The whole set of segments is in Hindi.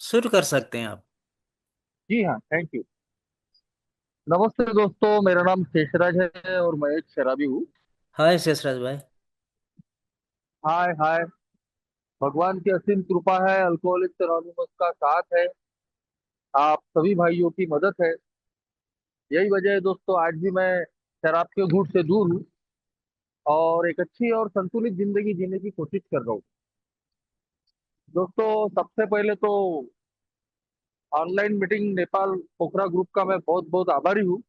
शुरू कर सकते हैं आप। जी हाँ, थैंक यू। नमस्ते दोस्तों, मेरा नाम शेषराज है और मैं एक शराबी हूँ। हाय शेषराज भाई। हाय हाय। भगवान की असीम कृपा है, अल्कोहलिक्स एनोनिमस का साथ है, आप सभी भाइयों की मदद है। यही वजह है दोस्तों, आज भी मैं शराब के घूंट से दूर हूँ और एक अच्छी और संतुलित जिंदगी जीने की कोशिश कर रहा हूँ। दोस्तों, सबसे पहले तो ऑनलाइन मीटिंग नेपाल पोखरा ग्रुप का मैं बहुत बहुत आभारी हूँ,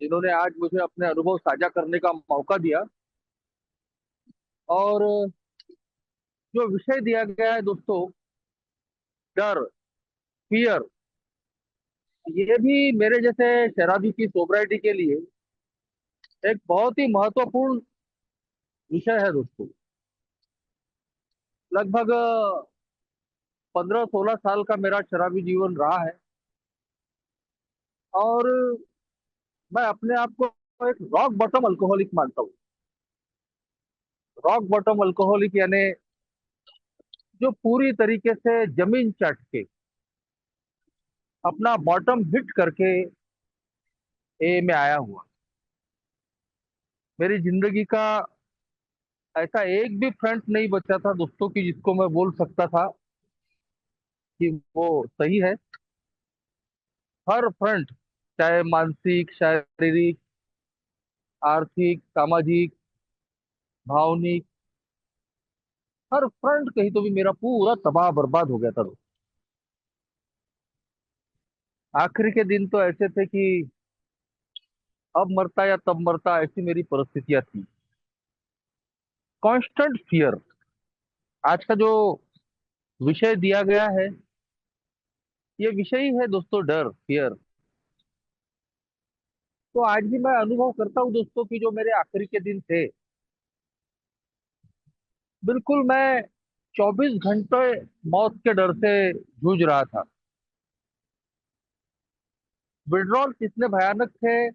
जिन्होंने आज मुझे अपने अनुभव साझा करने का मौका दिया। और जो विषय दिया गया है दोस्तों, डर, फियर, ये भी मेरे जैसे शराबी की सोब्राइटी के लिए एक बहुत ही महत्वपूर्ण विषय है दोस्तों। लगभग 15-16 साल का मेरा शराबी जीवन रहा है और मैं अपने आप को एक रॉक बॉटम अल्कोहलिक मानता हूँ। रॉक बॉटम अल्कोहलिक यानी जो पूरी तरीके से जमीन चाट के अपना बॉटम हिट करके ए में आया हुआ। मेरी जिंदगी का ऐसा एक भी फ्रंट नहीं बचा था दोस्तों की जिसको मैं बोल सकता था कि वो सही है। हर फ्रंट, चाहे मानसिक, शारीरिक, आर्थिक, सामाजिक, भावनिक, हर फ्रंट कहीं तो भी मेरा पूरा तबाह बर्बाद हो गया था। आखिरी के दिन तो ऐसे थे कि अब मरता या तब मरता, ऐसी मेरी परिस्थितियां थी। कांस्टेंट फियर आज का जो विषय दिया गया है, ये विषय ही है दोस्तों, डर, फियर। तो आज भी मैं अनुभव करता हूँ दोस्तों कि जो मेरे आखिरी के दिन थे, बिल्कुल मैं 24 घंटे मौत के डर से जूझ रहा था। विड्रॉल इतने भयानक थे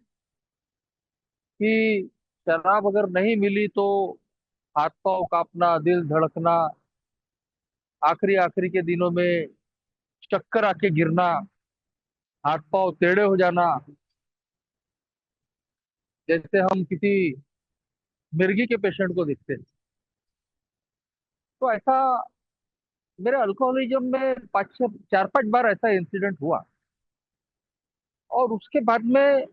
कि शराब अगर नहीं मिली तो हाथ पांव कांपना, दिल धड़कना, आखिरी आखिरी के दिनों में चक्कर आके गिरना, हाथ पांव टेढ़े हो जाना, जैसे हम किसी मिर्गी के पेशेंट को देखते हैं। तो ऐसा मेरे अल्कोहलिज्म में 4-5 बार ऐसा इंसिडेंट हुआ। और उसके बाद में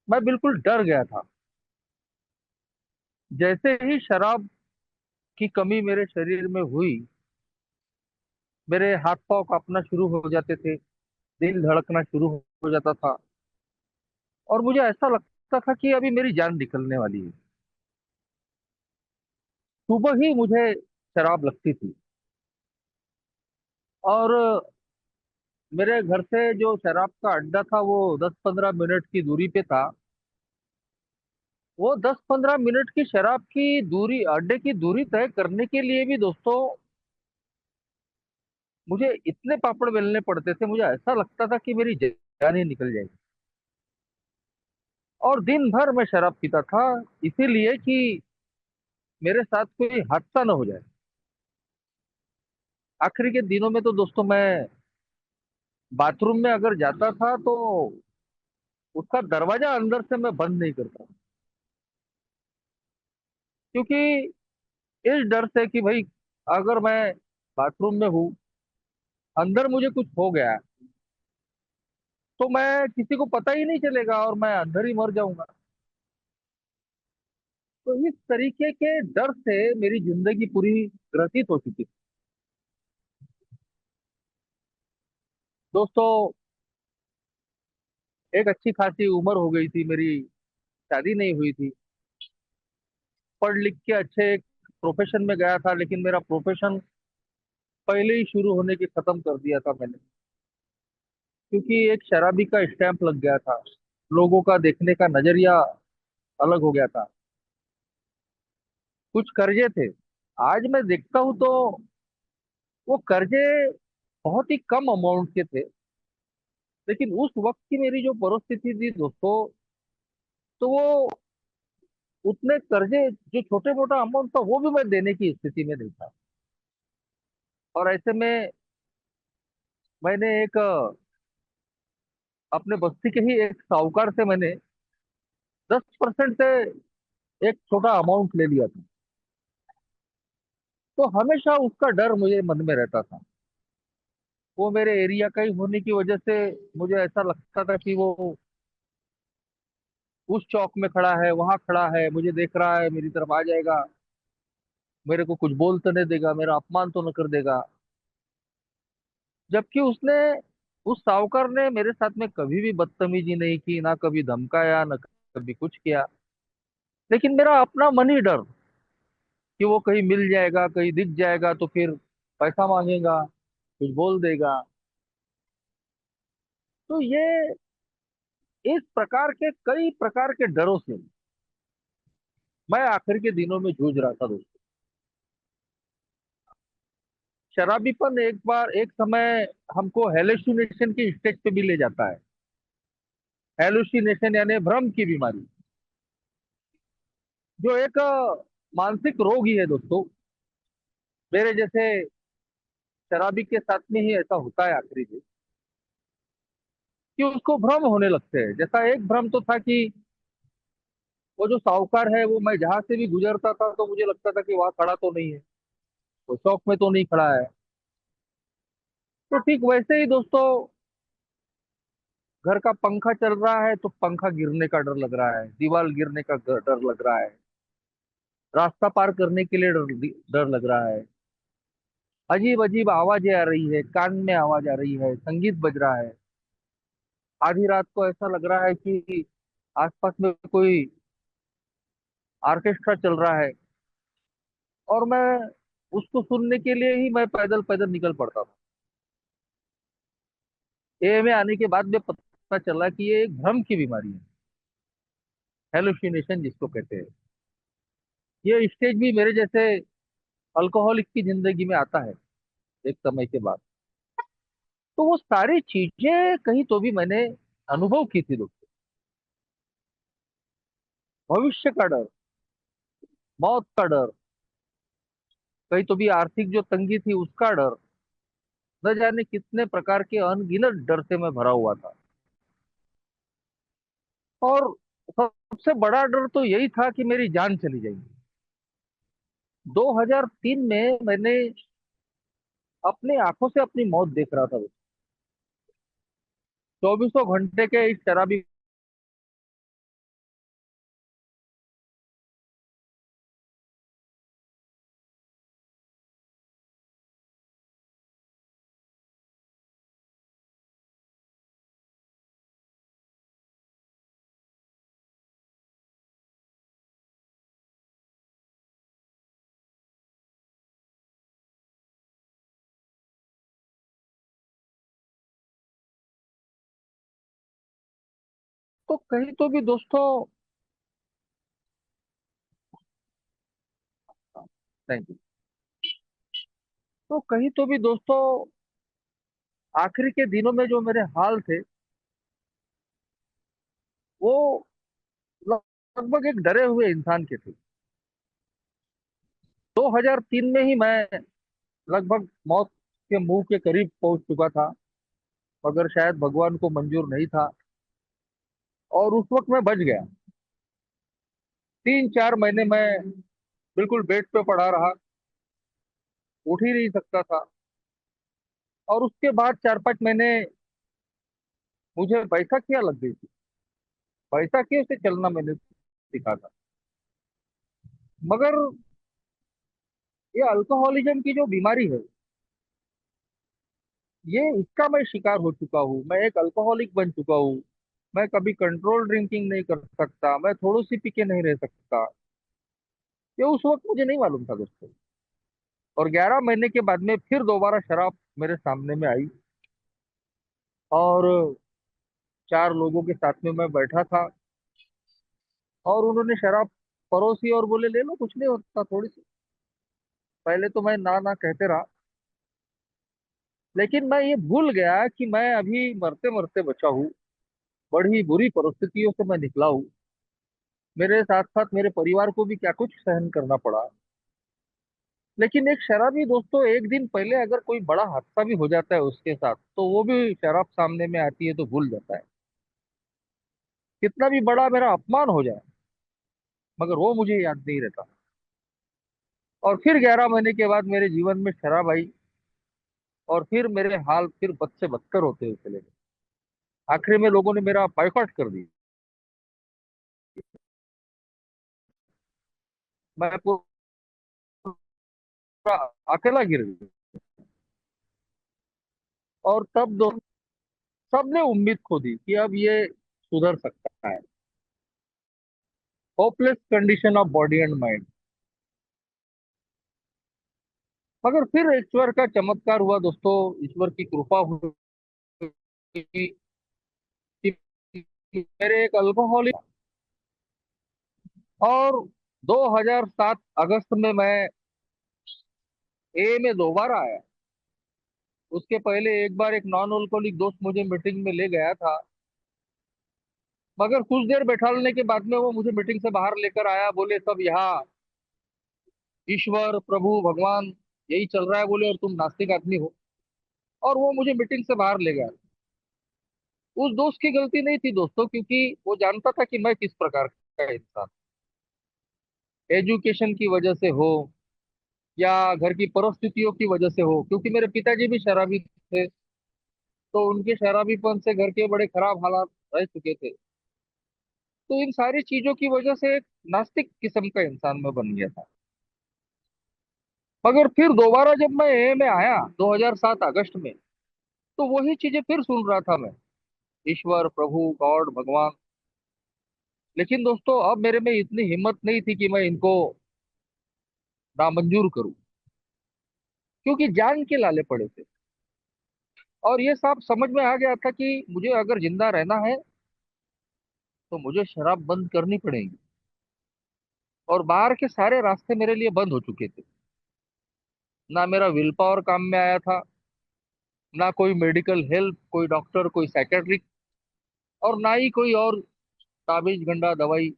मैं बिल्कुल डर गया था। जैसे ही शराब की कमी मेरे शरीर में हुई, मेरे हाथ पांव कांपना शुरू हो जाते थे, दिल धड़कना शुरू हो जाता था और मुझे ऐसा लगता था कि अभी मेरी जान निकलने वाली है। सुबह ही मुझे शराब लगती थी और मेरे घर से जो शराब का अड्डा था वो 10-15 मिनट की दूरी पे था। वो 10-15 मिनट की शराब की दूरी, अड्डे की दूरी तय करने के लिए भी दोस्तों मुझे इतने पापड़ बेलने पड़ते थे, मुझे ऐसा लगता था कि मेरी जान ही निकल जाएगी। और दिन भर मैं शराब पीता था, इसीलिए कि मेरे साथ कोई हादसा न हो जाए। आखिरी के दिनों में तो दोस्तों मैं बाथरूम में अगर जाता था तो उसका दरवाजा अंदर से मैं बंद नहीं करता, क्योंकि इस डर से कि भाई अगर मैं बाथरूम में हूँ, अंदर मुझे कुछ हो गया तो मैं किसी को पता ही नहीं चलेगा और मैं अंदर ही मर जाऊंगा। तो इस तरीके के डर से मेरी जिंदगी पूरी ग्रसित हो चुकी थी दोस्तों। एक अच्छी खासी उम्र हो गई थी मेरी, शादी नहीं हुई थी। पढ़ लिख के अच्छे एक प्रोफेशन में गया था, लेकिन मेरा प्रोफेशन पहले ही शुरू होने के खत्म कर दिया था मैंने, क्योंकि एक शराबी का स्टैंप लग गया था। लोगों का देखने का नजरिया अलग हो गया था। कुछ कर्जे थे। आज मैं देखता हूँ तो वो कर्जे बहुत ही कम अमाउंट के थे, लेकिन उस वक्त की मेरी जो परिस्थिति थी दोस्तों, तो वो उतने कर्जे, जो छोटे मोटा अमाउंट था वो भी मैं देने की स्थिति में नहीं था। और ऐसे में मैंने एक अपने बस्ती के ही एक साहूकार से मैंने 10% से एक छोटा अमाउंट ले लिया था। तो हमेशा उसका डर मुझे मन में रहता था। वो मेरे एरिया का ही होने की वजह से मुझे ऐसा लगता था कि वो उस चौक में खड़ा है, वहां खड़ा है, मुझे देख रहा है, मेरी तरफ आ जाएगा, मेरे को कुछ बोल तो नहीं देगा, मेरा अपमान तो न कर देगा। जबकि उसने, उस साहूकार ने मेरे साथ में कभी भी बदतमीजी नहीं की, ना कभी धमकाया, ना कभी कुछ किया। लेकिन मेरा अपना मन ही डर कि वो कहीं मिल जाएगा, कहीं दिख जाएगा तो फिर पैसा मांगेगा, कुछ बोल देगा। तो ये इस प्रकार के कई प्रकार के डरों से मैं आखिर के दिनों में जूझ रहा था दोस्तों। शराबीपन एक बार एक समय हमको हेलुसिनेशन की स्टेज पे भी ले जाता है। हेलुसिनेशन यानी भ्रम की बीमारी, जो एक मानसिक रोग ही है दोस्तों। मेरे जैसे शराबी के साथ में ही ऐसा होता है आखिरी में, कि उसको भ्रम होने लगते हैं। जैसा एक भ्रम तो था कि वो जो साहूकार है, वो मैं जहां से भी गुजरता था तो मुझे लगता था कि वहां खड़ा तो नहीं है, वो चौक में तो नहीं खड़ा है। तो ठीक वैसे ही दोस्तों, घर का पंखा चल रहा है तो पंखा गिरने का डर लग रहा है, दीवार गिरने का डर लग रहा है, रास्ता पार करने के लिए डर लग रहा है। अजीब अजीब आवाजें आ रही है, कान में आवाज आ रही है, संगीत बज रहा है। आधी रात को ऐसा लग रहा है कि आसपास में कोई ऑर्केस्ट्रा चल रहा है, और मैं उसको सुनने के लिए ही मैं पैदल पैदल निकल पड़ता था। ए में आने के बाद में पता चला कि ये एक भ्रम की बीमारी है, हेलुसिनेशन जिसको कहते हैं। ये स्टेज भी मेरे जैसे अल्कोहलिक की जिंदगी में आता है एक समय के बाद। तो वो सारी चीजें कहीं तो भी मैंने अनुभव की थी दोस्तों। भविष्य का डर, मौत का डर, कहीं तो भी आर्थिक जो तंगी थी उसका डर, न जाने कितने प्रकार के अनगिनत डर से मैं भरा हुआ था। और सबसे बड़ा डर तो यही था कि मेरी जान चली जाएगी। 2003 में मैंने अपनी आंखों से अपनी मौत देख रहा था। 2400 घंटे के इस शराबी तो कहीं तो भी दोस्तों, थैंक यू। तो कहीं तो भी दोस्तों, आखिरी के दिनों में जो मेरे हाल थे, वो लगभग एक डरे हुए इंसान के थे। 2003 में ही मैं लगभग मौत के मुंह के करीब पहुंच चुका था, मगर शायद भगवान को मंजूर नहीं था, और उस वक्त मैं बच गया। 3-4 महीने मैं बिल्कुल बेड पे पड़ा रहा, उठ ही नहीं सकता था। और उसके बाद 4-5 महीने मुझे बैठक लग गई थी। बैठक से चलना मैंने सीखा था। मगर ये अल्कोहलिज्म की जो बीमारी है, ये इसका मैं शिकार हो चुका हूँ। मैं एक अल्कोहलिक बन चुका हूँ। मैं कभी कंट्रोल ड्रिंकिंग नहीं कर सकता, मैं थोड़ी सी पी के नहीं रह सकता। ये उस वक्त मुझे नहीं मालूम था दोस्तों। और 11 महीने के बाद में फिर दोबारा शराब मेरे सामने में आई, और 4 लोगों के साथ में मैं बैठा था, और उन्होंने शराब परोसी और बोले ले लो, कुछ नहीं होता थोड़ी सी। पहले तो मैं ना ना कहते रहा, लेकिन मैं ये भूल गया कि मैं अभी मरते मरते बचा हूँ। बड़ी बुरी परिस्थितियों से मैं निकला हूँ। मेरे साथ साथ मेरे परिवार को भी क्या कुछ सहन करना पड़ा। लेकिन एक शराबी दोस्तों, एक दिन पहले अगर कोई बड़ा हादसा भी हो जाता है उसके साथ, तो वो भी शराब सामने में आती है तो भूल जाता है। कितना भी बड़ा मेरा अपमान हो जाए, मगर वो मुझे याद नहीं रहता। और फिर 11 महीने के बाद मेरे जीवन में शराब आई, और फिर मेरे हाल फिर बद से बदतर होते हुए चले गए। आखिर में लोगों ने मेरा बायकॉट कर दिया। मैं पूरा अकेला गिर गया। और तब सबने उम्मीद खो दी कि अब ये सुधर सकता है। Hopeless condition of body and mind. मगर फिर ईश्वर का चमत्कार हुआ दोस्तों। ईश्वर की कृपा हुई कि मेरे एक अल्कोहलिक, और 2007 अगस्त में मैं ए में दोबारा आया। उसके पहले एक बार एक नॉन अल्कोहलिक दोस्त मुझे मीटिंग में ले गया था, मगर कुछ देर बैठालने के बाद में वो मुझे मीटिंग से बाहर लेकर आया। बोले सब यहाँ ईश्वर प्रभु भगवान यही चल रहा है, बोले, और तुम नास्तिक आदमी हो। और वो मुझे मीटिंग से बाहर ले गया। उस दोस्त की गलती नहीं थी दोस्तों, क्योंकि वो जानता था कि मैं किस प्रकार का इंसान, एजुकेशन की वजह से हो या घर की परिस्थितियों की वजह से हो, क्योंकि मेरे पिताजी भी शराबी थे। तो उनके शराबीपन से घर के बड़े खराब हालात रह चुके थे। तो इन सारी चीजों की वजह से एक नास्तिक किस्म का इंसान में बन गया था। मगर फिर दोबारा जब मैं ए में आया 2007 अगस्त में, तो वही चीजें फिर सुन रहा था मैं, ईश्वर प्रभु गॉड भगवान। लेकिन दोस्तों अब मेरे में इतनी हिम्मत नहीं थी कि मैं इनको नामंजूर करूं, क्योंकि जान के लाले पड़े थे। और ये साफ समझ में आ गया था कि मुझे अगर जिंदा रहना है तो मुझे शराब बंद करनी पड़ेगी। और बाहर के सारे रास्ते मेरे लिए बंद हो चुके थे। ना मेरा विल पावर काम में आया था, ना कोई मेडिकल हेल्प, कोई डॉक्टर, कोई साइकेट्रिक, और ना ही कोई और ताबीज गंडा दवाई।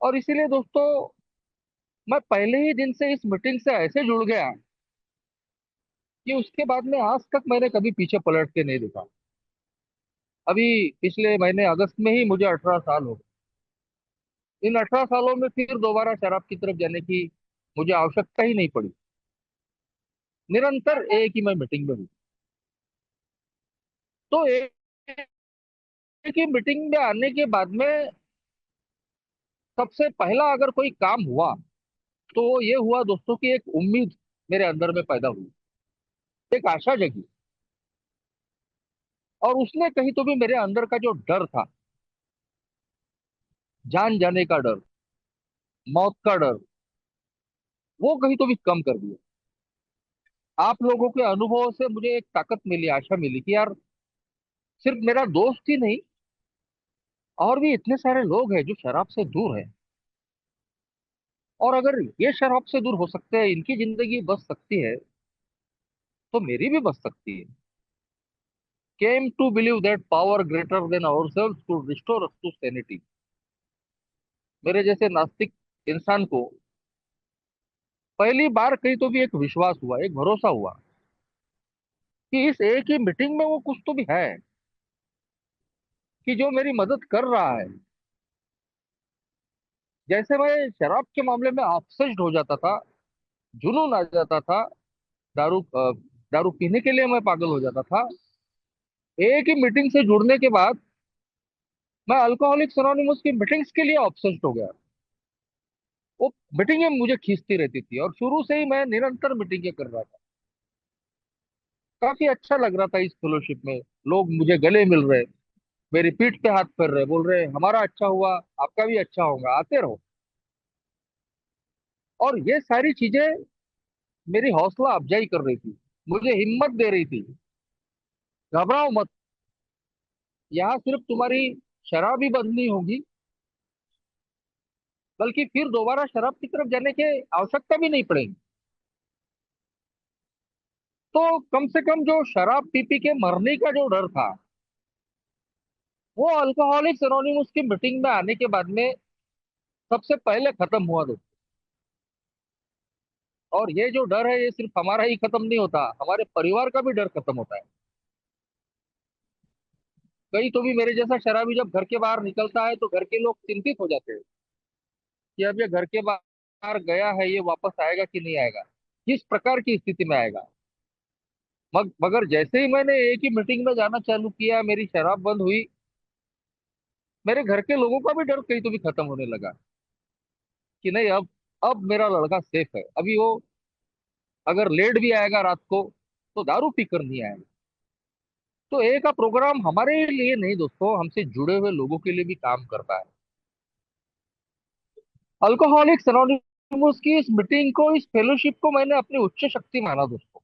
और इसीलिए दोस्तों मैं पहले ही दिन से इस मीटिंग से ऐसे जुड़ गया कि उसके बाद में आज तक मैंने कभी पीछे पलट के नहीं देखा। अभी पिछले महीने अगस्त में ही मुझे 18 साल हो गए। इन 18 सालों में फिर दोबारा शराब की तरफ जाने की मुझे आवश्यकता ही नहीं पड़ी। निरंतर एक ही मैं मीटिंग में हूँ। तो एक ही मीटिंग में आने के बाद में सबसे पहला अगर कोई काम हुआ, तो वो ये हुआ दोस्तों कि एक उम्मीद मेरे अंदर में पैदा हुई, एक आशा जगी। और उसने कहीं तो भी मेरे अंदर का जो डर था, जान जाने का डर, मौत का डर, वो कहीं तो भी कम कर दिया। आप लोगों के अनुभवों से मुझे एक ताकत मिली, आशा मिली कि यार सिर्फ मेरा दोस्त ही नहीं, और भी इतने सारे लोग हैं जो शराब से दूर है। और अगर ये शराब से दूर हो सकते हैं, इनकी जिंदगी बच सकती है, तो मेरी भी बच सकती है। Came to believe that power greater than ourselves could restore us to sanity। मेरे जैसे नास्तिक इंसान को पहली बार कहीं तो भी एक विश्वास हुआ, एक भरोसा हुआ कि इस एक ही मीटिंग में वो कुछ तो भी है, कि जो मेरी मदद कर रहा है। जैसे मैं शराब के मामले में ऑब्सेस्ड हो जाता था, जुनून आ जाता था, दारू पीने के लिए मैं पागल हो जाता था। एक ही मीटिंग से जुड़ने के बाद मैं अल्कोहलिक्स एनोनिमस की मीटिंग्स के लिए ऑब्सेस्ड हो गया। वो मीटिंगें मुझे खींचती रहती थी, और शुरू से ही मैं निरंतर मीटिंगें कर रहा था। काफी अच्छा लग रहा था इस फेलोशिप में। लोग मुझे गले मिल रहे, मेरी पीठ पे हाथ फेर रहे, बोल रहे हमारा अच्छा हुआ, आपका भी अच्छा होगा, आते रहो। और ये सारी चीजें मेरी हौसला अफजाई कर रही थी, मुझे हिम्मत दे रही थी। घबराओ मत, यहाँ सिर्फ तुम्हारी शराब ही बंद नहीं होगी, बल्कि फिर दोबारा शराब की तरफ जाने की आवश्यकता भी नहीं पड़ेगी। तो कम से कम जो शराब पी पी के मरने का जो डर था, वो अल्कोहलिक्स एनोनिमस की मीटिंग में आने के बाद में सबसे पहले खत्म हुआ दोस्तों। और ये जो डर है ये सिर्फ हमारा ही खत्म नहीं होता, हमारे परिवार का भी डर खत्म होता है। कहीं तो भी मेरे जैसा शराबी जब घर के बाहर निकलता है तो घर के लोग चिंतित हो जाते हैं कि अब ये घर के बाहर गया है, ये वापस आएगा कि नहीं आएगा, किस प्रकार की स्थिति में आएगा। मगर जैसे ही मैंने एक ही मीटिंग में जाना चालू किया, मेरी शराब बंद हुई, मेरे घर के लोगों का भी डर कहीं तो भी खत्म होने लगा कि नहीं, अब मेरा लड़का सेफ है। अभी वो अगर लेट भी आएगा रात को तो दारू पीकर नहीं आएगा। तो एक का प्रोग्राम हमारे लिए नहीं दोस्तों, हमसे जुड़े हुए लोगों के लिए भी काम करता है। अल्कोहलिक्स एनोनिमस की इस मीटिंग को, इस फेलोशिप को मैंने अपनी उच्च शक्ति माना दोस्तों,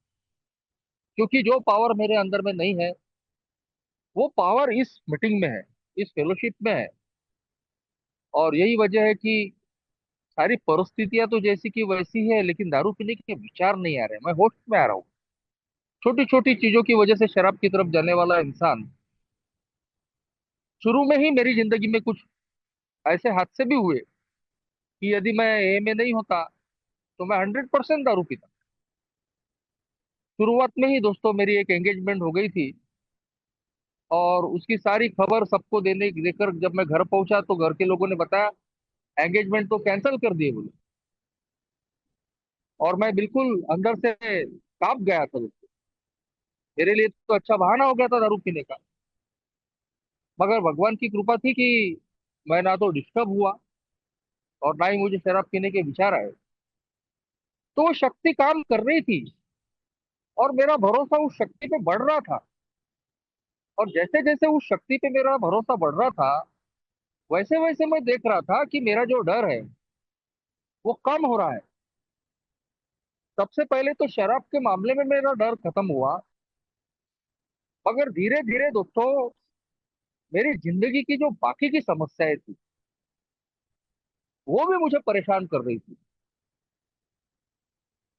क्योंकि जो पावर मेरे अंदर में नहीं है वो पावर इस मीटिंग में है, इस फेलोशिप में है। और यही वजह है कि सारी परिस्थितियां तो जैसी की वैसी है, लेकिन दारू पीने के विचार नहीं आ रहे, मैं होश में आ रहा हूँ। छोटी छोटी चीजों की वजह से शराब की तरफ जाने वाला इंसान, शुरू में ही मेरी जिंदगी में कुछ ऐसे हादसे भी हुए कि यदि मैं ए में नहीं होता तो मैं 100% दारू पीता। शुरुआत में ही दोस्तों मेरी एक एंगेजमेंट हो गई थी, और उसकी सारी खबर सबको देने देकर जब मैं घर पहुंचा तो घर के लोगों ने बताया एंगेजमेंट तो कैंसिल कर दिए बोले। और मैं बिल्कुल अंदर से कांप गया था दोस्तों। मेरे लिए तो अच्छा बहाना हो गया था दारू पीने का। मगर भगवान की कृपा थी कि मैं ना तो डिस्टर्ब हुआ और ना ही मुझे शराब पीने के विचार आए। तो वो शक्ति काम कर रही थी और मेरा भरोसा उस शक्ति पे बढ़ रहा था। और जैसे जैसे उस शक्ति पे मेरा भरोसा बढ़ रहा था, वैसे वैसे मैं देख रहा था कि मेरा जो डर है वो कम हो रहा है। सबसे पहले तो शराब के मामले में मेरा डर खत्म हुआ, मगर धीरे धीरे दोस्तों मेरी जिंदगी की जो बाकी की समस्याएं थी वो भी मुझे परेशान कर रही थी।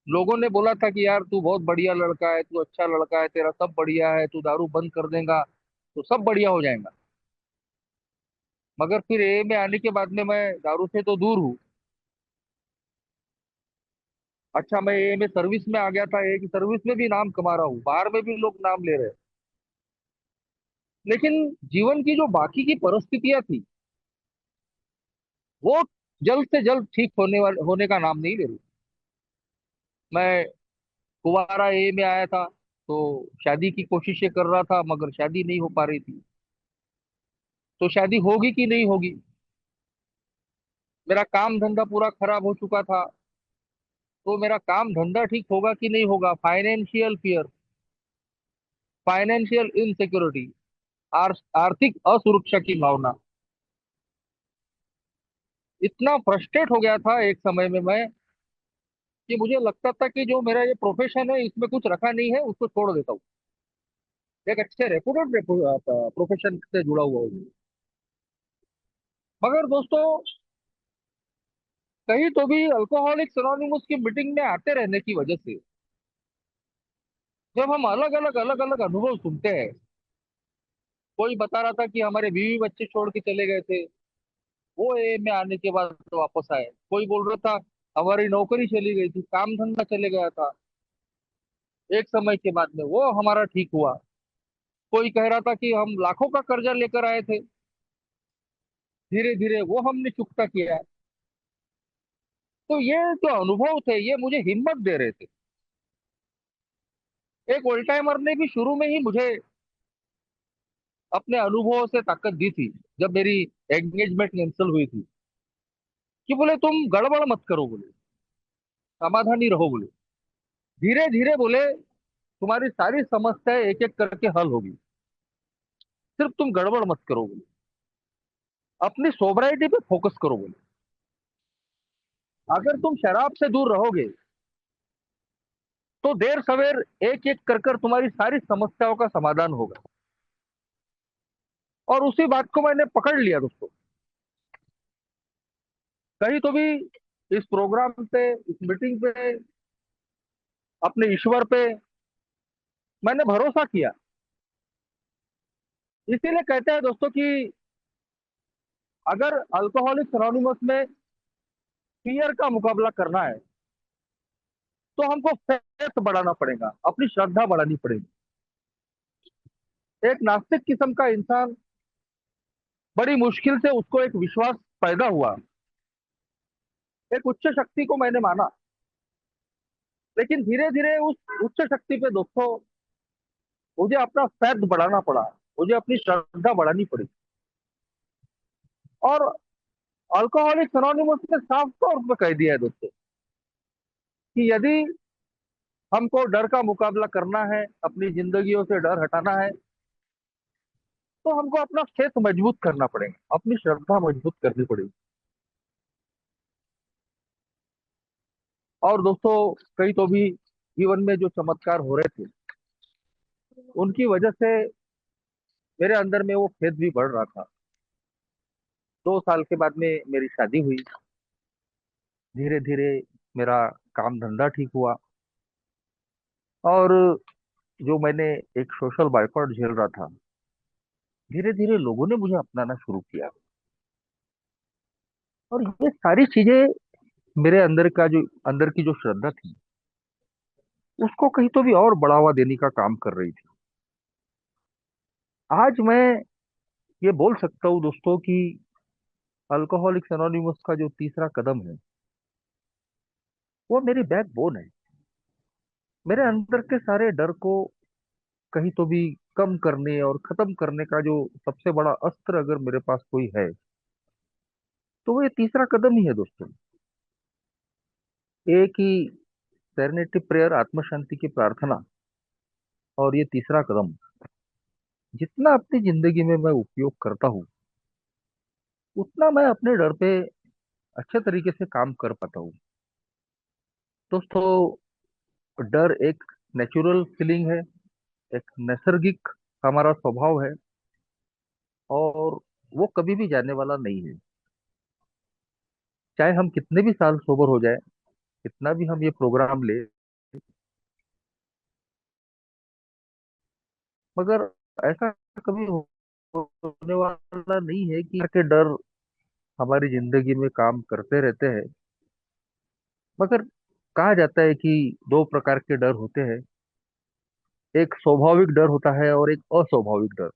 लोगों ने बोला था कि यार तू बहुत बढ़िया लड़का है, तू अच्छा लड़का है, तेरा सब बढ़िया है, तू दारू बंद कर देगा तो सब बढ़िया हो जाएगा। मगर फिर ए में आने के बाद में मैं दारू से तो दूर हूँ। अच्छा, मैं ए में सर्विस में आ गया था, ए की सर्विस में भी नाम कमा रहा हूँ, बाहर में भी लोग नाम ले रहे हैं। लेकिन जीवन की जो बाकी की परिस्थितियां थी वो जल्द से जल्द ठीक होने का नाम नहीं ले रही। मैं कुवारा ए में आया था तो शादी की कोशिशें कर रहा था, मगर शादी नहीं हो पा रही थी। तो शादी होगी कि नहीं होगी, मेरा काम धंधा पूरा खराब हो चुका था, तो मेरा काम धंधा ठीक होगा कि नहीं होगा, फाइनेंशियल फियर, फाइनेंशियल इनसिक्योरिटी, आर्थिक असुरक्षा की भावना, इतना फ्रस्ट्रेट हो गया था एक समय में मैं कि मुझे लगता था कि जो मेरा ये प्रोफेशन है इसमें कुछ रखा नहीं है, उसको छोड़ देता हूँ, एक अच्छे रेपुटेड प्रोफेशन से जुड़ा हुआ हूँ। मगर दोस्तों कहीं तो भी अल्कोहलिक्स एनोनिमस की मीटिंग में आते रहने की वजह से जब हम अलग अलग अनुभव सुनते हैं, कोई बता रहा था कि हमारे बीवी बच्चे छोड़ के चले गए थे, वो ए में आने के बाद तो वापस आए। कोई बोल रहा था हमारी नौकरी चली गई थी, काम धंधा चले गया था, एक समय के बाद में वो हमारा ठीक हुआ। कोई कह रहा था कि हम लाखों का कर्जा लेकर आए थे, धीरे धीरे वो हमने चुकता किया। तो ये जो अनुभव थे ये मुझे हिम्मत दे रहे थे। एक ओल्ड टाइमर ने भी शुरू में ही मुझे अपने अनुभवों से ताकत दी थी, जब मेरी एंगेजमेंट कैंसिल हुई थी, कि बोले तुम गड़बड़ मत करो, बोले समाधानी रहो, बोले धीरे धीरे बोले तुम्हारी सारी समस्याएं एक एक करके हल होगी, सिर्फ तुम गड़बड़ मत करो बोले, अपनी सोबराइटी पे फोकस करो बोले। अगर तुम शराब से दूर रहोगे तो देर सवेर एक एक कर कर तुम्हारी सारी समस्याओं का समाधान होगा। और उसी बात को मैंने पकड़ लिया दोस्तों। कहीं तो भी इस प्रोग्राम पे, इस मीटिंग पे, अपने ईश्वर पे मैंने भरोसा किया। इसीलिए कहते हैं दोस्तों कि अगर अल्कोहलिक्स एनोनिमस में फियर का मुकाबला करना है तो हमको फेथ बढ़ाना पड़ेगा, अपनी श्रद्धा बढ़ानी पड़ेगी। एक नास्तिक किस्म का इंसान, बड़ी मुश्किल से उसको एक विश्वास पैदा हुआ, एक उच्च शक्ति को मैंने माना। लेकिन धीरे धीरे उस उच्च शक्ति पे दोस्तों मुझे अपना फेथ बढ़ाना पड़ा, मुझे अपनी श्रद्धा बढ़ानी पड़ी। और अल्कोहलिक्स एनोनिमस ने साफ तौर पर कह दिया है दोस्तों कि यदि हमको डर का मुकाबला करना है, अपनी जिंदगियों से डर हटाना है, तो हमको अपना फेथ मजबूत करना पड़ेगा, अपनी श्रद्धा मजबूत करनी पड़ेगी। और दोस्तों कई तो भी जीवन में जो चमत्कार हो रहे थे, उनकी वजह से मेरे अंदर में वो फेथ भी बढ़ रहा था। 2 साल के बाद में मेरी शादी हुई। धीरे धीरे मेरा काम धंधा ठीक हुआ। और जो मैंने एक सोशल बायकॉट झेल रहा था, धीरे धीरे लोगों ने मुझे अपनाना शुरू किया। और ये सारी चीजें मेरे अंदर की जो श्रद्धा थी, उसको कहीं तो भी और बढ़ावा देने का काम कर रही थी। आज मैं ये बोल सकता हूँ दोस्तों कि अल्कोहलिक्स एनोनिमस का जो तीसरा कदम है, वो मेरी बैकबोन है। मेरे अंदर के सारे डर को कहीं तो भी कम करने और खत्म करने का जो सबसे बड़ा अस्त्र अगर मेरे पास कोई है, तो वो ये तीसरा कदम ही है दोस्तों। एक ही सेरेनिटी प्रेयर, आत्म शांति की प्रार्थना, और ये तीसरा कदम जितना अपनी जिंदगी में मैं उपयोग करता हूँ, उतना मैं अपने डर पे अच्छे तरीके से काम कर पाता हूँ। दोस्तों, डर एक नेचुरल फीलिंग है, एक नैसर्गिक हमारा स्वभाव है, और वो कभी भी जाने वाला नहीं है। चाहे हम कितने भी साल सोबर हो जाए, कितना भी हम ये प्रोग्राम ले, मगर ऐसा कभी होने वाला नहीं है कि के डर हमारी जिंदगी में काम करते रहते हैं। मगर कहा जाता है कि दो प्रकार के डर होते हैं, एक स्वाभाविक डर होता है और एक अस्वाभाविक डर।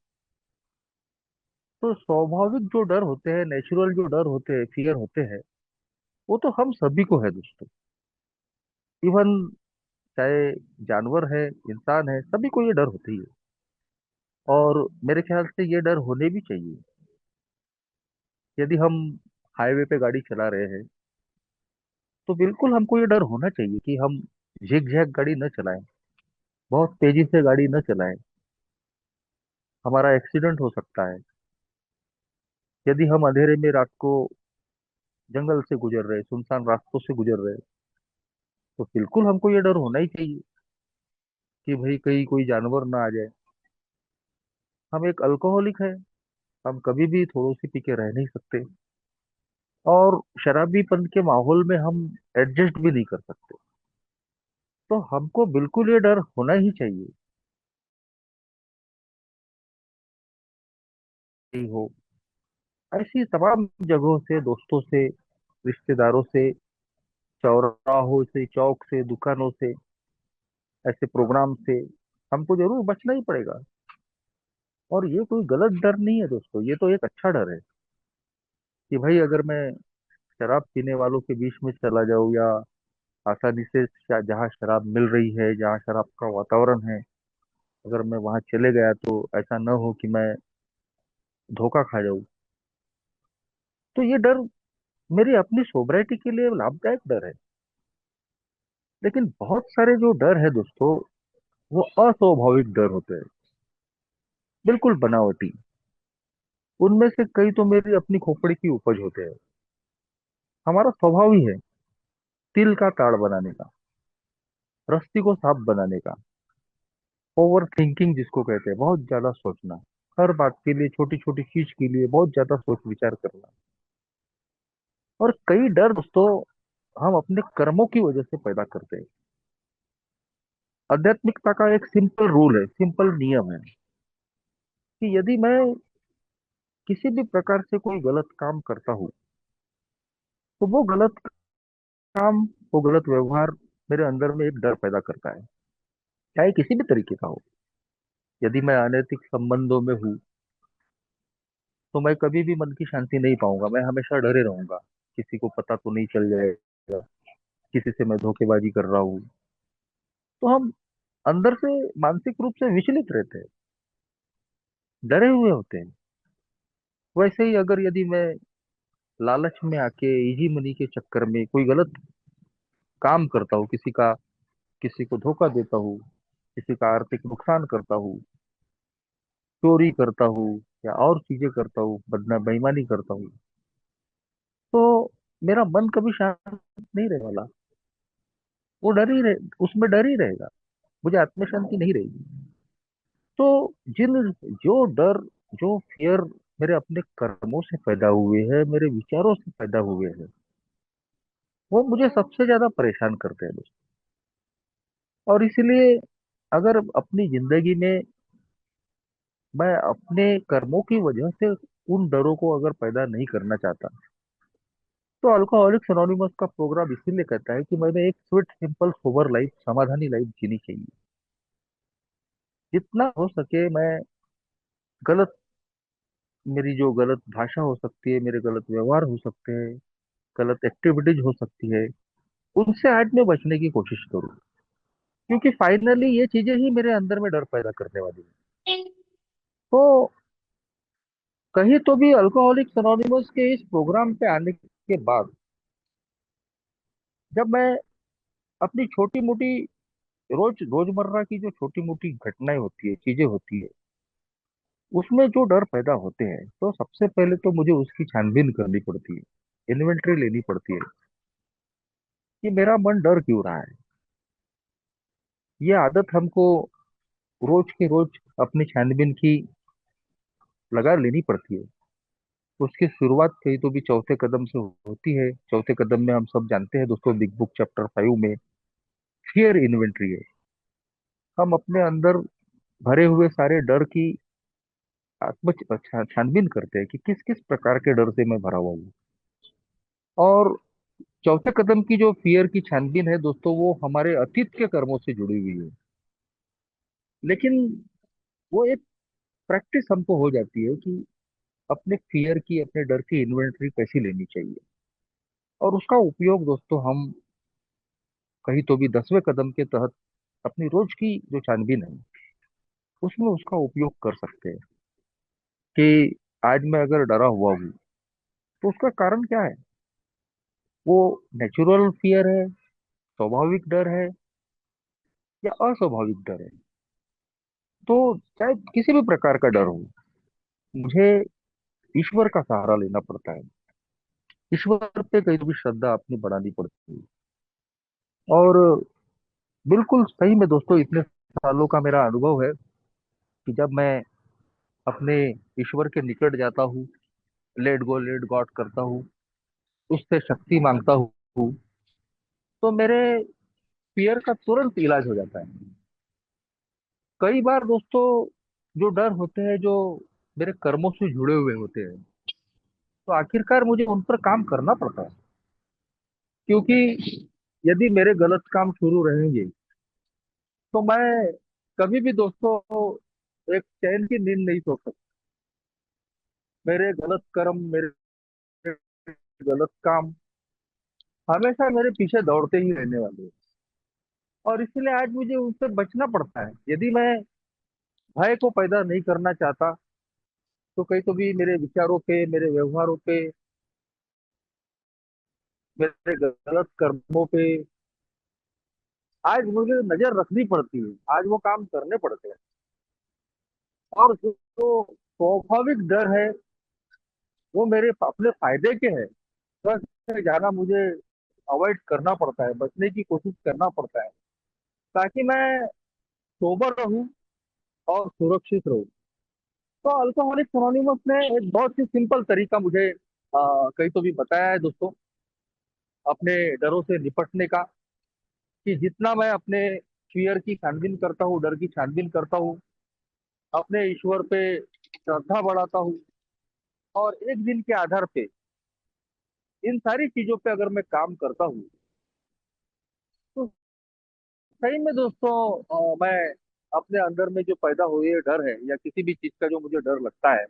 तो स्वाभाविक जो डर होते हैं, नेचुरल जो डर होते हैं, फियर होते हैं, वो तो हम सभी को है दोस्तों। इवन चाहे जानवर है, इंसान है, सभी को ये डर होती है। और मेरे ख्याल से ये डर होने भी चाहिए। यदि हम हाईवे पे गाड़ी चला रहे हैं, तो बिल्कुल हमको ये डर होना चाहिए कि हम झिग झैग गाड़ी न चलाएं, बहुत तेजी से गाड़ी न चलाएं। हमारा एक्सीडेंट हो सकता है। यदि हम अंधेरे में रात को जंगल से गुजर रहे, सुनसान रास्तों से गुजर रहे, तो बिल्कुल हमको ये डर होना ही चाहिए कि भाई कहीं कोई जानवर ना आ जाए। हम एक अल्कोहलिक है, हम कभी भी थोड़ो सी पी के रह नहीं सकते, और शराबीपन के माहौल में हम एडजस्ट भी नहीं कर सकते। तो हमको बिल्कुल ये डर होना ही चाहिए कि हो। ऐसी तमाम जगहों से, दोस्तों से, रिश्तेदारों से, चौराहों से, चौक से, दुकानों से, ऐसे प्रोग्राम से हमको जरूर बचना ही पड़ेगा। और ये कोई गलत डर नहीं है दोस्तों, ये तो एक अच्छा डर है कि भाई अगर मैं शराब पीने वालों के बीच में चला जाऊं, या आसानी से जहाँ शराब मिल रही है, जहाँ शराब का वातावरण है, अगर मैं वहां चले गया, तो ऐसा न हो कि मैं धोखा खा जाऊं। तो ये डर मेरी अपनी सोब्रिटी के लिए लाभदायक डर है। लेकिन बहुत सारे जो डर है दोस्तों, वो अस्वाभाविक डर होते हैं, बिल्कुल बनावटी। उनमें से कई तो मेरी अपनी खोपड़ी की उपज होते हैं। हमारा स्वभाव ही है तिल का ताड़ बनाने का, रस्सी को सांप बनाने का, ओवर थिंकिंग जिसको कहते हैं, बहुत ज्यादा सोचना, हर बात के लिए, छोटी छोटी चीज के लिए बहुत ज्यादा सोच विचार करना। और कई डर दोस्तों हम अपने कर्मों की वजह से पैदा करते हैं। आध्यात्मिकता का एक सिंपल रूल है, सिंपल नियम है कि यदि मैं किसी भी प्रकार से कोई गलत काम करता हूँ, तो वो गलत काम, वो गलत व्यवहार मेरे अंदर में एक डर पैदा करता है, चाहे किसी भी तरीके का हो। यदि मैं अनैतिक संबंधों में हूँ तो मैं कभी भी मन की शांति नहीं पाऊंगा, मैं हमेशा डरे रहूंगा। किसी को पता तो नहीं चल जाएगा, किसी से मैं धोखेबाजी कर रहा हूँ। तो हम अंदर से मानसिक रूप से विचलित रहते हैं, डरे हुए होते हैं। वैसे ही अगर यदि मैं लालच में आके इजी मनी के चक्कर में कोई गलत काम करता हूँ, किसी को धोखा देता हूँ, किसी का आर्थिक नुकसान करता हूँ, चोरी करता हूँ या और चीजें करता हूँ, बदना बेईमानी करता हूँ, तो मेरा मन कभी शांत नहीं रहने वाला। वो डर ही रहे, उसमें डर ही रहेगा, मुझे आत्म शांति नहीं रहेगी। तो जिन जो डर, जो फियर मेरे अपने कर्मों से पैदा हुए हैं, मेरे विचारों से पैदा हुए हैं, वो मुझे सबसे ज्यादा परेशान करते हैं दोस्तों। और इसलिए अगर अपनी जिंदगी में मैं अपने कर्मों की वजह से उन डरों को अगर पैदा नहीं करना चाहता, तो अल्कोहलिक्स एनोनिमस का प्रोग्राम इसीलिए कहता है कि मैंने एक स्वीट सिंपल सोबर लाइफ, समाधानी लाइफ जीनी चाहिए। जितना हो सके मैं गलत, मेरी जो गलत भाषा हो सकती है, मेरे गलत व्यवहार हो सकते हैं, गलत एक्टिविटीज हो सकती है, उनसे आज मैं बचने की कोशिश करूँ। क्योंकि फाइनली ये चीजें ही मेरे अंदर में डर पैदा करने वाली है। तो कहीं तो भी अल्कोहलिक्स एनोनिमस के इस प्रोग्राम पे आने के बाद, जब मैं अपनी छोटी मोटी रोजमर्रा की जो छोटी मोटी घटनाएं होती है, चीजें होती है, उसमें जो डर पैदा होते हैं, तो सबसे पहले तो मुझे उसकी छानबीन करनी पड़ती है, इन्वेंटरी लेनी पड़ती है कि मेरा मन डर क्यों रहा है। ये आदत हमको रोज के रोज अपनी छानबीन की लगा लेनी पड़ती है। उसकी शुरुआत कहीं तो भी चौथे कदम से होती है। चौथे कदम में हम सब जानते हैं दोस्तों, बिग बुक चैप्टर 5 में फियर इन्वेंट्री है। हम अपने अंदर भरे हुए सारे डर की छानबीन करते हैं कि किस किस प्रकार के डर से मैं भरा हुआ हूँ। और चौथे कदम की जो फियर की छानबीन है दोस्तों, वो हमारे अतीत के कर्मों से जुड़ी हुई है। लेकिन वो एक प्रैक्टिस हमको हो जाती है कि अपने फियर की, अपने डर की इन्वेंटरी कैसी लेनी चाहिए। और उसका उपयोग दोस्तों हम कहीं तो भी 10वें कदम के तहत अपनी रोज की जो छानबीन है, उसमें उसका उपयोग कर सकते हैं। कि आज मैं अगर डरा हुआ हूँ तो उसका कारण क्या है। वो नेचुरल फियर है, स्वाभाविक डर है, या अस्वाभाविक डर है। तो चाहे किसी भी प्रकार का डर हो, मुझे ईश्वर का सहारा लेना पड़ता है। ईश्वर पे कहीं भी श्रद्धा अपनी बढ़ानी पड़ती है। और बिल्कुल सही में दोस्तों, इतने सालों का मेरा अनुभव है कि जब मैं अपने ईश्वर के निकट जाता हूँ, लेट गो लेट गॉड करता हूँ, उससे शक्ति मांगता हूँ, तो मेरे फियर का तुरंत इलाज हो जाता है। कई बार दोस्तों जो डर होते हैं, जो मेरे कर्मों से जुड़े हुए होते हैं, तो आखिरकार मुझे उन पर काम करना पड़ता है। क्योंकि यदि मेरे गलत काम शुरू रहेंगे तो मैं कभी भी दोस्तों एक चैन की नींद नहीं सो सकता। मेरे गलत कर्म, मेरे गलत काम हमेशा मेरे पीछे दौड़ते ही रहने वाले हैं। और इसलिए आज मुझे उनसे बचना पड़ता है। यदि मैं भय को पैदा नहीं करना चाहता, तो कहीं तो भी मेरे विचारों पे, मेरे व्यवहारों पे, मेरे गलत कर्मों पे आज मुझे नजर रखनी पड़ती है, आज वो काम करने पड़ते हैं। और जो स्वाभाविक डर है, वो मेरे अपने फायदे के है, बस जाना मुझे अवॉइड करना पड़ता है, बचने की कोशिश करना पड़ता है, ताकि मैं सोबर रहूं और सुरक्षित रहूं। तो अल्कोहलिक्स एनोनिमस ने एक बहुत ही सिंपल तरीका मुझे कहीं तो भी बताया है दोस्तों, अपने डरों से निपटने का। कि जितना मैं अपने फियर की छानबीन करता हूँ, डर की छानबीन करता हूँ, अपने ईश्वर पे श्रद्धा बढ़ाता हूँ, और एक दिन के आधार पे इन सारी चीजों पे अगर मैं काम करता हूँ, तो सही में दोस्तों, मैं अपने अंदर में जो पैदा हुए डर है या किसी भी चीज का जो मुझे डर लगता है,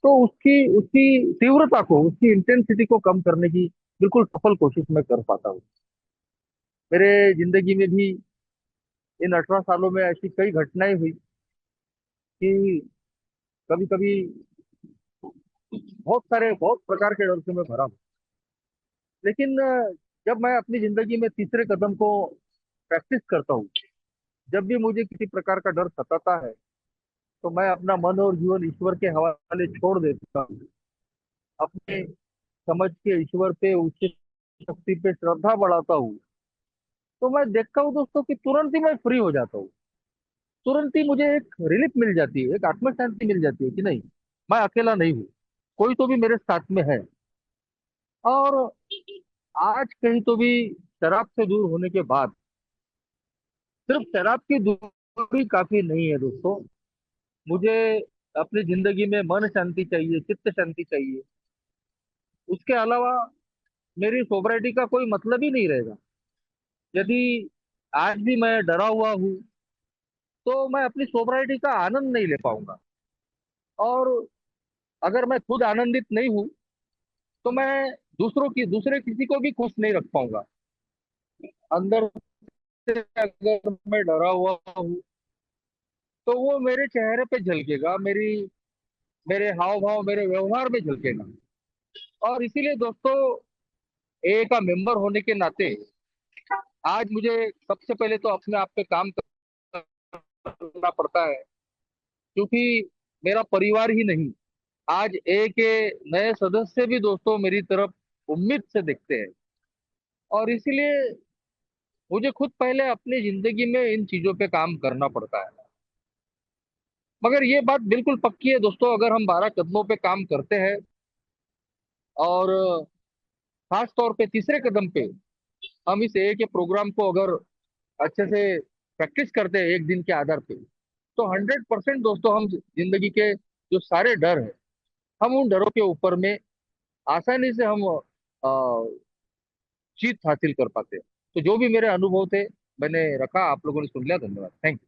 तो उसकी उसकी तीव्रता को, उसकी इंटेंसिटी को कम करने की बिल्कुल सफल कोशिश मैं कर पाता हूँ। मेरे जिंदगी में भी इन 18 सालों में ऐसी कई घटनाएं हुई कि कभी कभी बहुत प्रकार के डर से मैं भरा हूँ। लेकिन जब मैं अपनी जिंदगी में तीसरे कदम को प्रैक्टिस करता हूँ, जब भी मुझे किसी प्रकार का डर सताता है, तो मैं अपना मन और जीवन ईश्वर के हवाले छोड़ देता हूँ। अपने समझ के ईश्वर पे, उच्च शक्ति पे श्रद्धा बढ़ाता हूँ। तो मैं देखता हूँ दोस्तों कि तुरंत ही मैं फ्री हो जाता हूँ। तुरंत ही मुझे एक रिलीफ मिल जाती है, एक आत्म शांति मिल जाती है कि नहीं, मैं अकेला नहीं हूँ, कोई तो भी मेरे साथ में है। और आज कहीं तो भी शराब से दूर होने के बाद सिर्फ शराब की दूरी काफी नहीं है दोस्तों। मुझे अपनी जिंदगी में मन शांति चाहिए, चित्त शांति चाहिए। उसके अलावा मेरी सोबरिटी का कोई मतलब ही नहीं रहेगा। यदि आज भी मैं डरा हुआ हूँ, तो मैं अपनी सोबरिटी का आनंद नहीं ले पाऊंगा। और अगर मैं खुद आनंदित नहीं हूँ, तो मैं दूसरे किसी को भी खुश नहीं रख पाऊंगा। अंदर से अगर मैं डरा हुआ हूँ, तो वो मेरे चेहरे पे झलकेगा, मेरे हाव भाव, मेरे व्यवहार में झलकेगा। और इसीलिए दोस्तों, ए का मेंबर होने के नाते आज मुझे सबसे पहले तो अपने आप पे काम करना पड़ता है, क्योंकि मेरा परिवार ही नहीं, आज ए के नए सदस्य भी दोस्तों मेरी तरफ उम्मीद से देखते हैं। और इसीलिए मुझे खुद पहले अपनी जिंदगी में इन चीजों पे काम करना पड़ता है। मगर ये बात बिल्कुल पक्की है दोस्तों, अगर हम 12 कदमों पे काम करते हैं और खास तौर पे तीसरे कदम पे हम इस ए के प्रोग्राम को अगर अच्छे से प्रैक्टिस करते हैं एक दिन के आधार पे, तो 100% दोस्तों हम जिंदगी के जो सारे डर है, हम उन डरों के ऊपर में आसानी से हम जीत हासिल कर पाते हैं। तो जो भी मेरे अनुभव थे मैंने रखा, आप लोगों ने सुन लिया। धन्यवाद, थैंक यू।